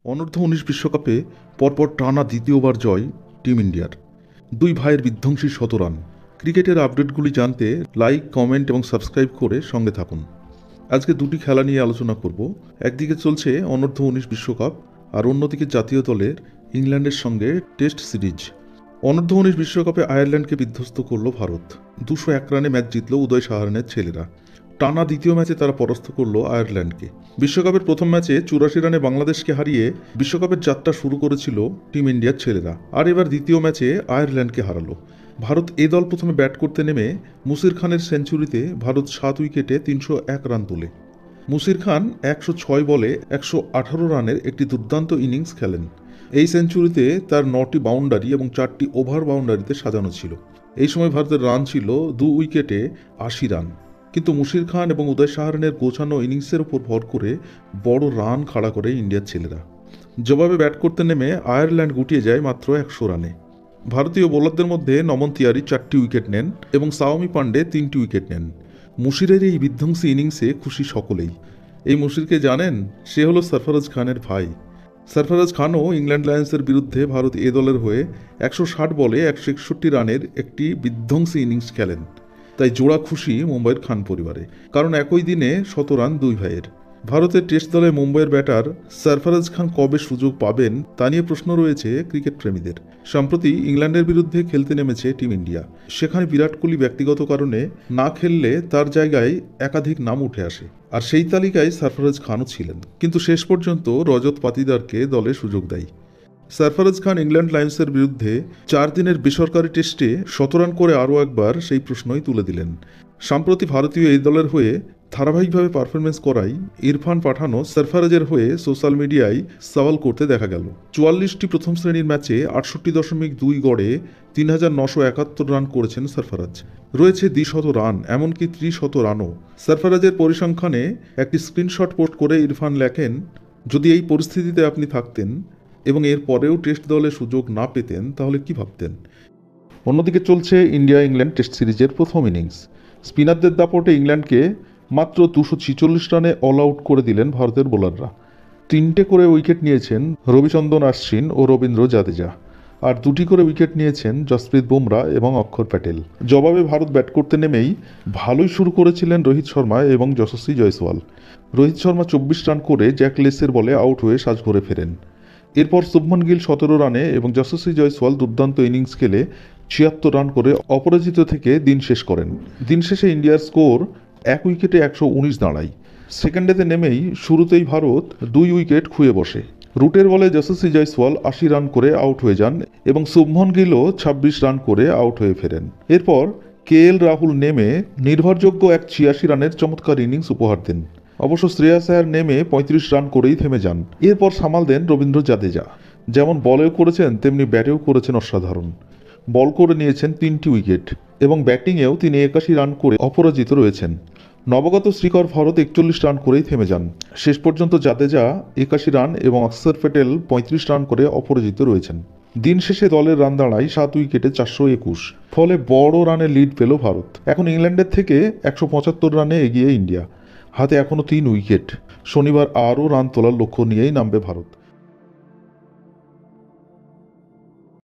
অনূর্ধ্ব-19 বিশ্বকাপে পরপর টানা দ্বিতীয়বার জয় টিম ইন্ডিয়ার। দুই ভাইয়ের বিধ্বংসী শতরান। ক্রিকেটের আপডেটগুলি জানতে লাইক, কমেন্ট এবং সাবস্ক্রাইব করে সঙ্গে থাকুন। আজকে দুটি খেলা নিয়ে আলোচনা করব। একদিকে চলছে অনূর্ধ্ব-19 বিশ্বকাপ আর অন্যদিকে জাতীয় দলের ইংল্যান্ডের সঙ্গে টেস্ট সিরিজ। অনূর্ধ্ব-19 বিশ্বকাপে আয়ারল্যান্ডকে বিধ্বস্ত করল ভারত। 201 রানে ম্যাচ জিতল উদয় সাহারানের ছেলেরা। টানা দ্বিতীয় ম্যাচে তারা পরাস্ত করল আয়ারল্যান্ডকে। বিশ্বকাপের প্রথম ম্যাচে 84 রানে বাংলাদেশকে হারিয়ে বিশ্বকাপের যাত্রা শুরু করেছিল টিম ইন্ডিয়ার ছেলেরা, আর এবার দ্বিতীয় ম্যাচে আয়ারল্যান্ডকে হারালো। ভারত এ দল প্রথমে ব্যাট করতে নেমে মুশির খানের সেঞ্চুরিতে ভারত 7 উইকেটে 301 রান তোলে। মুশির খান 106 বলে 118 রানের একটি দুর্দান্ত ইনিংস খেলেন। এই সেঞ্চুরিতে তার 9টি বাউন্ডারি এবং 4টি ওভার বাউন্ডারিতে সাজানো ছিল। এই সময় ভারতের রান ছিল 2 উইকেটে 80 রান। কিন্তু মুশির খান এবং উদয় সাহারানের গোছানো ইনিংসের উপর ভর করে বড় রান খাড়া করে ইন্ডিয়ার ছেলেরা। জবাবে ব্যাট করতে নেমে আয়ারল্যান্ড গুটিয়ে যায় মাত্র 100 রানে। ভারতীয় বোলারদের মধ্যে নমন তিয়ারি 4টি উইকেট নেন এবং সাওমি পান্ডে 3টি উইকেট নেন। মুশিরের এই বিধ্বংসী ইনিংসে খুশি সকলেই। এই মুশিরকে জানেন? সে হলো সরফরাজ খানের ভাই। সরফরাজ খানও ইংল্যান্ড লায়ন্সের বিরুদ্ধে ভারত এ দলের হয়ে 160 বলে 161 রানের একটি বিধ্বংসী ইনিংস খেলেন। তাই জোড়া খুশি মুম্বাইয়ের খান পরিবারে, কারণ একই দিনে 100 রান দুই ভাইয়ের। ভারতের টেস্ট দলে মুম্বাইয়ের ব্যাটার সরফরাজ খান কবে সুযোগ পাবেন তা নিয়ে প্রশ্ন রয়েছে ক্রিকেট প্রেমীদের। সম্প্রতি ইংল্যান্ডের বিরুদ্ধে খেলতে নেমেছে টিম ইন্ডিয়া। সেখানে বিরাট কোহলি ব্যক্তিগত কারণে না খেললে তার জায়গায় একাধিক নাম উঠে আসে, আর সেই তালিকায় সরফরাজ খানও ছিলেন। কিন্তু শেষ পর্যন্ত রজত পাতিদারকে দলে সুযোগ দেয়। সরফরাজ খান ইংল্যান্ড লায়ন্সের বিরুদ্ধে 4 দিনের বেসরকারি টেস্টে 100 রান করে আরও একবার সেই প্রশ্নই তুলে দিলেন। সম্প্রতি ভারতীয় এই দলের হয়ে ধারাবাহিকভাবে পারফরমেন্স করাই ইরফান পাঠানও সরফরাজের হয়ে সোশ্যাল মিডিয়ায় সওয়াল করতে দেখা গেল। 44টি প্রথম শ্রেণীর ম্যাচে 68.2 গড়ে 3971 রান করেছেন সরফরাজ। রয়েছে দ্বিশত রান, এমনকি ত্রিশত রানও। সরফরাজের পরিসংখ্যানে একটি স্ক্রিনশট পোস্ট করে ইরফান লেখেন, যদি এই পরিস্থিতিতে আপনি থাকতেন এবং এর পরেও টেস্ট দলে সুযোগ না পেতেন তাহলে কি ভাবতেন? অন্যদিকে চলছে ইন্ডিয়া ইংল্যান্ড টেস্ট সিরিজের প্রথম ইনিংস। স্পিনারদের দাপটে ইংল্যান্ডকে মাত্র 246 রানে অল আউট করে দিলেন ভারতের বোলাররা। 3টে করে উইকেট নিয়েছেন রবিচন্দ্রন অশ্বিন ও রবীন্দ্র জাদেজা, আর 2টি করে উইকেট নিয়েছেন জসপ্রীত বুমরা এবং অক্ষর প্যাটেল। জবাবে ভারত ব্যাট করতে নেমেই ভালোই শুরু করেছিলেন রোহিত শর্মা এবং যশস্বী জয়সওয়াল। রোহিত শর্মা 24 রান করে জ্যাক লেসের বলে আউট হয়ে সাজঘরে ফেরেন। এরপর শুভমন গিল 17 রানে এবং যশস্বী জয়সওয়াল দুর্দান্ত ইনিংস খেলে 76 রান করে অপরাজিত থেকে দিন শেষ করেন। দিন শেষে ইন্ডিয়ার স্কোর 1 উইকেটে 119 দাঁড়ায়। সেকেন্ডেতে নেমেই শুরুতেই ভারত 2 উইকেট খুঁয়ে বসে। রুটের বলে যশস্বী জয়সওয়াল 80 রান করে আউট হয়ে যান এবং শুভমন গিলও 26 রান করে আউট হয়ে ফেরেন। এরপর KL রাহুল নেমে নির্ভরযোগ্য এক 86 রানের চমৎকার ইনিংস উপহার দেন। অবশ্য শ্রেয়াস আয়ার নেমে 35 রান করেই থেমে যান। এরপর সামাল দেন রবীন্দ্র জাদেজা। যেমন বলেও করেছেন তেমনি ব্যাটেও করেছেন অসাধারণ। বল করে নিয়েছেন 3টি উইকেট এবং ব্যাটিংয়েও তিনি 81 রান করে অপরাজিত রয়েছেন। নবগত শ্রীকর ভরত 41 রান করেই থেমে যান। শেষ পর্যন্ত জাদেজা 81 রান এবং অক্ষর প্যাটেল 35 রান করে অপরাজিত রয়েছেন। দিন শেষে দলের রান দাঁড়ায় 7 উইকেটে 421। ফলে বড় রানের লিড পেল ভারত। এখন ইংল্যান্ডের থেকে 175 রানে এগিয়ে ইন্ডিয়া। হাতে এখনও 3 উইকেট। শনিবার আরও রান তোলার লক্ষ্য নিয়েই নামবে ভারত।